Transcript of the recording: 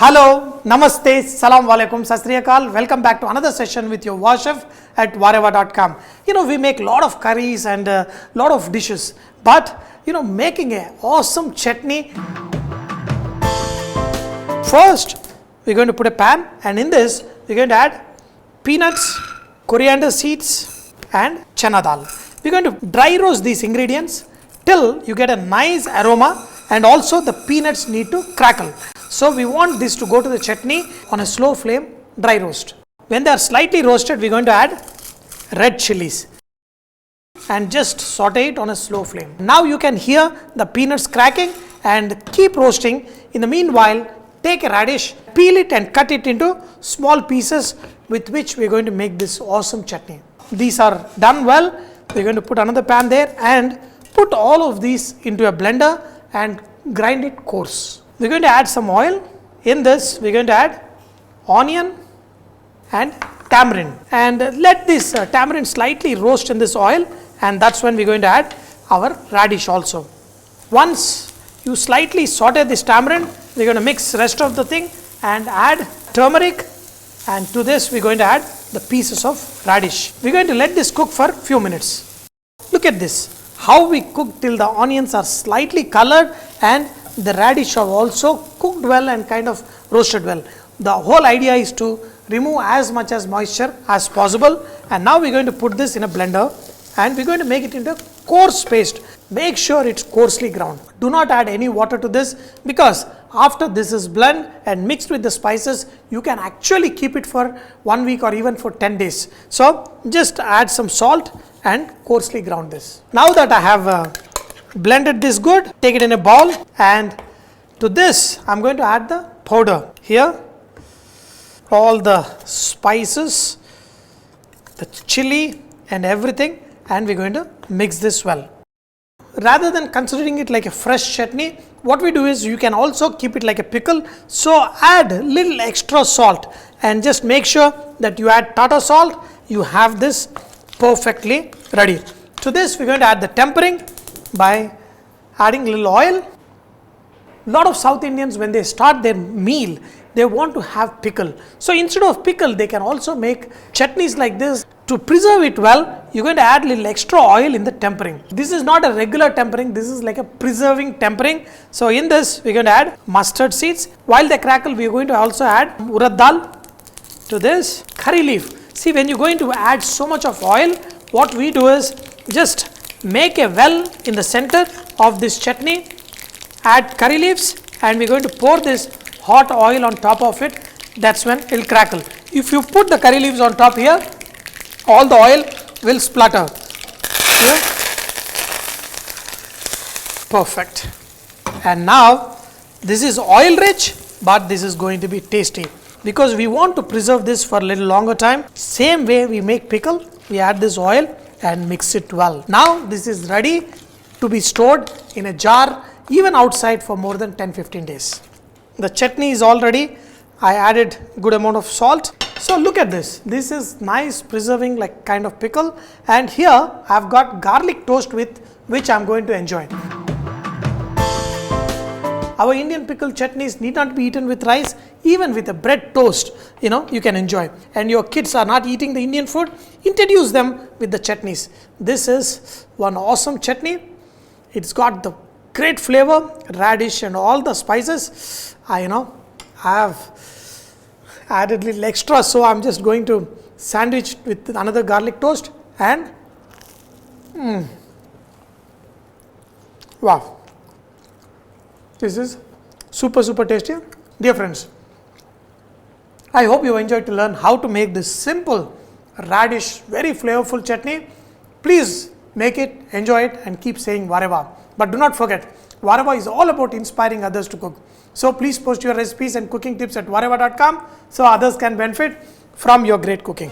Hello, Namaste, Salam Walaikum, Sat Sri Akal. Welcome back to another session with your Wow Chef at Vareva.com. We make a lot of curries and a lot of dishes, but making an awesome chutney. First, we're going to put a pan, and in this, we're going to add peanuts, coriander seeds, and chana dal. We're going to dry roast these ingredients till you get a nice aroma, and also the peanuts need to crackle. So we want this to go to the chutney on a slow flame, dry roast. When they are slightly roasted, we're going to add red chilies and just saute it on a slow flame. Now you can hear the peanuts cracking and keep roasting. In the meanwhile, take a radish, peel it and cut it into small pieces with which we're going to make this awesome chutney. These are done well. We're going to put another pan there and put all of these into a blender and grind it coarse. We're going to add some oil. In this, we're going to add onion and tamarind, and let this tamarind slightly roast in this oil, and that's when we're going to add our radish also. Once you slightly saute this tamarind, we're going to mix rest of the thing and add turmeric, and to this we're going to add the pieces of radish. We're going to let this cook for few minutes. Look at this, how we cook till the onions are slightly colored and the radish are also cooked well and kind of roasted well. The whole idea is to remove as much as moisture as possible, and now we're going to put this in a blender and we're going to make it into a coarse paste. Make sure it's coarsely ground. Do not add any water to this, because after this is blended and mixed with the spices, you can actually keep it for 1 week or even for 10 days. So just add some salt and coarsely ground this. Now that I have blended this good, take it in a bowl, and to this I'm going to add the powder. Here all the spices, the chili and everything, and we're going to mix this well. Rather than considering it like a fresh chutney, what we do is you can also keep it like a pickle. So add little extra salt and just make sure that you add tartar salt. You have this perfectly ready. To this we're going to add the tempering by adding little oil. Lot of South Indians, when they start their meal, they want to have pickle. So instead of pickle, they can also make chutneys like this. To preserve it well, you're going to add little extra oil in the tempering. This is not a regular tempering, this is like a preserving tempering. So in this, we're going to add mustard seeds. While they crackle, we're going to also add urad dal. To this, curry leaf. See, when you're going to add so much of oil, what we do is just make a well in the center of this chutney, add curry leaves, and we're going to pour this hot oil on top of it. That's when it will crackle. If you put the curry leaves on top here, all the oil will splatter. Here. Perfect. And now this is oil rich, but this is going to be tasty, because we want to preserve this for a little longer time. Same way we make pickle, we add this oil and mix it well. Now this is ready to be stored in a jar, even outside, for more than 10-15 days. The chutney is all ready. I added good amount of salt. So look at this. This is nice preserving like kind of pickle, and here I've got garlic toast with which I'm going to enjoy. Our Indian pickle chutneys need not be eaten with rice. Even with a bread toast, you can enjoy. And your kids are not eating the Indian food, introduce them with the chutneys. This is one awesome chutney. It's got the great flavor, radish and all the spices. I have added little extra, so I'm just going to sandwich with another garlic toast, and wow, this is super tasty. Dear friends, I hope you enjoyed to learn how to make this simple radish, very flavorful chutney. Please make it, enjoy it, and keep saying Vareva. But do not forget, Vareva is all about inspiring others to cook. So please post your recipes and cooking tips at Vareva.com so others can benefit from your great cooking.